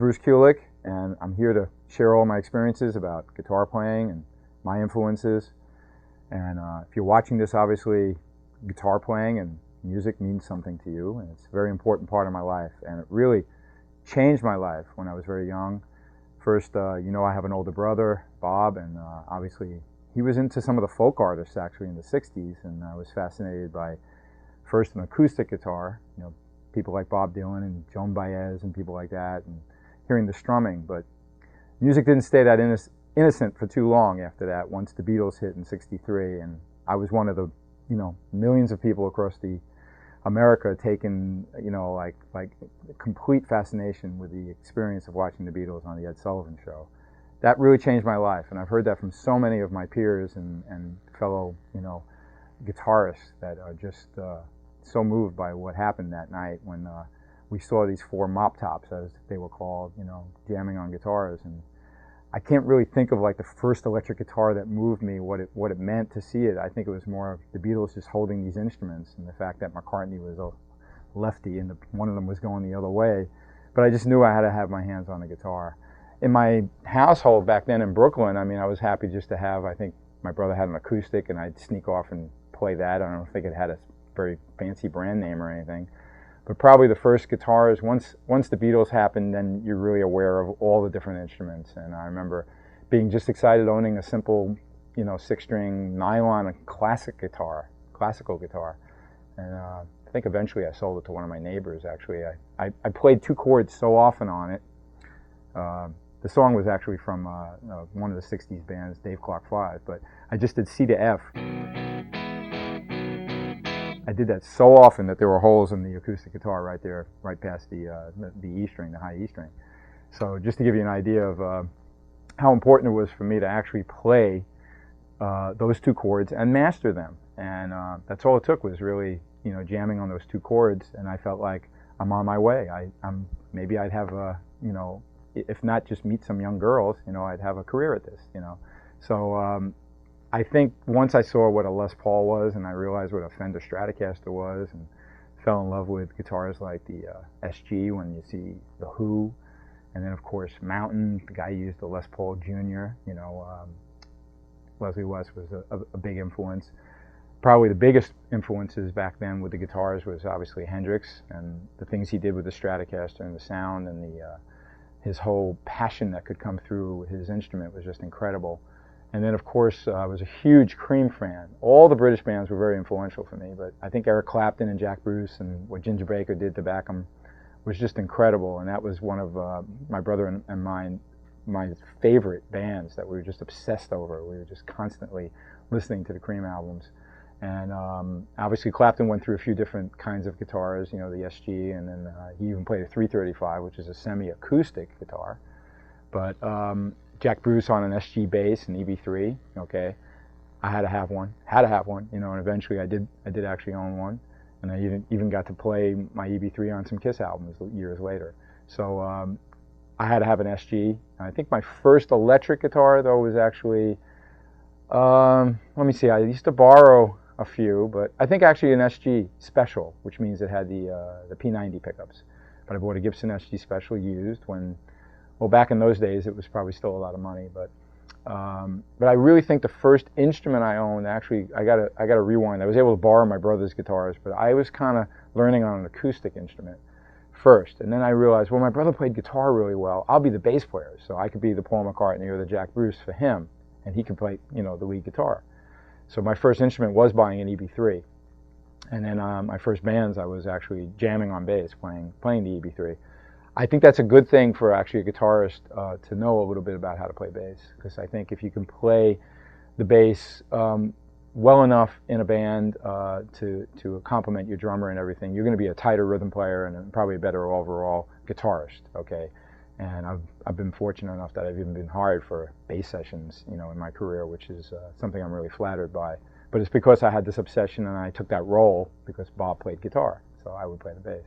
Bruce Kulick, and I'm here to share all my experiences about guitar playing and my influences. And if you're watching this, obviously guitar playing and music means something to you, and it's a very important part of my life, and it really changed my life when I was very young. First, I have an older brother, Bob, and obviously he was into some of the folk artists actually in the 60s, and I was fascinated by first an acoustic guitar, people like Bob Dylan and Joan Baez and people like that, and hearing the strumming. But music didn't stay that innocent for too long after that, once the Beatles hit in '63, and I was one of the millions of people across the America taken like complete fascination with the experience of watching the Beatles on the Ed Sullivan Show. That really changed my life, and I've heard that from so many of my peers and fellow guitarists that are just so moved by what happened that night when we saw these four mop tops, as they were called, jamming on guitars. And I can't really think of like the first electric guitar that moved me, what it meant to see it. I think it was more of the Beatles just holding these instruments, and the fact that McCartney was a lefty and one of them was going the other way. But I just knew I had to have my hands on the guitar. In my household back then in Brooklyn, I was happy just to have, I think my brother had an acoustic and I'd sneak off and play that. I don't think it had a very fancy brand name or anything. But probably the first guitars, once the Beatles happened, then you're really aware of all the different instruments. And I remember being just excited owning a simple, 6-string nylon classical guitar. And I think eventually I sold it to one of my neighbors, actually. I played 2 chords so often on it. The song was actually from one of the 60s bands, Dave Clark 5, but I just did C to F. I did that so often that there were holes in the acoustic guitar right there, right past the E string, the high E string. So just to give you an idea of how important it was for me to actually play those 2 chords and master them. And that's all it took, was really, jamming on those 2 chords, and I felt like I'm on my way. Maybe I'd have if not just meet some young girls, I'd have a career at this, So I think once I saw what a Les Paul was, and I realized what a Fender Stratocaster was, and fell in love with guitars like the SG when you see the Who, and then of course Mountain, the guy used the Les Paul Jr. Leslie West was a big influence. Probably the biggest influences back then with the guitars was obviously Hendrix and the things he did with the Stratocaster and the sound and his whole passion that could come through his instrument was just incredible. And then, of course, I was a huge Cream fan. All the British bands were very influential for me, but I think Eric Clapton and Jack Bruce and what Ginger Baker did to back them was just incredible. And that was one of my brother and mine, my favorite bands that we were just obsessed over. We were just constantly listening to the Cream albums. And obviously, Clapton went through a few different kinds of guitars, the SG, and then he even played a 335, which is a semi-acoustic guitar. But Jack Bruce on an SG bass, an EB3, okay. I had to have one, and eventually I did actually own one, and I even got to play my EB3 on some Kiss albums years later. So I had to have an SG. I think my first electric guitar, though, was actually, let me see, I used to borrow a few, but I think actually an SG Special, which means it had the P90 pickups. But I bought a Gibson SG Special used when, well, back in those days, it was probably still a lot of money, but I really think the first instrument I owned, actually, I got to rewind. I was able to borrow my brother's guitars, but I was kind of learning on an acoustic instrument first, and then I realized, well, my brother played guitar really well. I'll be the bass player, so I could be the Paul McCartney or the Jack Bruce for him, and he could play, the lead guitar. So my first instrument was buying an EB3, and then my first bands, I was actually jamming on bass, playing the EB3. I think that's a good thing for actually a guitarist to know a little bit about how to play bass, because I think if you can play the bass well enough in a band to complement your drummer and everything, you're going to be a tighter rhythm player and probably a better overall guitarist, okay? And I've been fortunate enough that I've even been hired for bass sessions, in my career, which is something I'm really flattered by. But it's because I had this obsession and I took that role because Bob played guitar, so I would play the bass.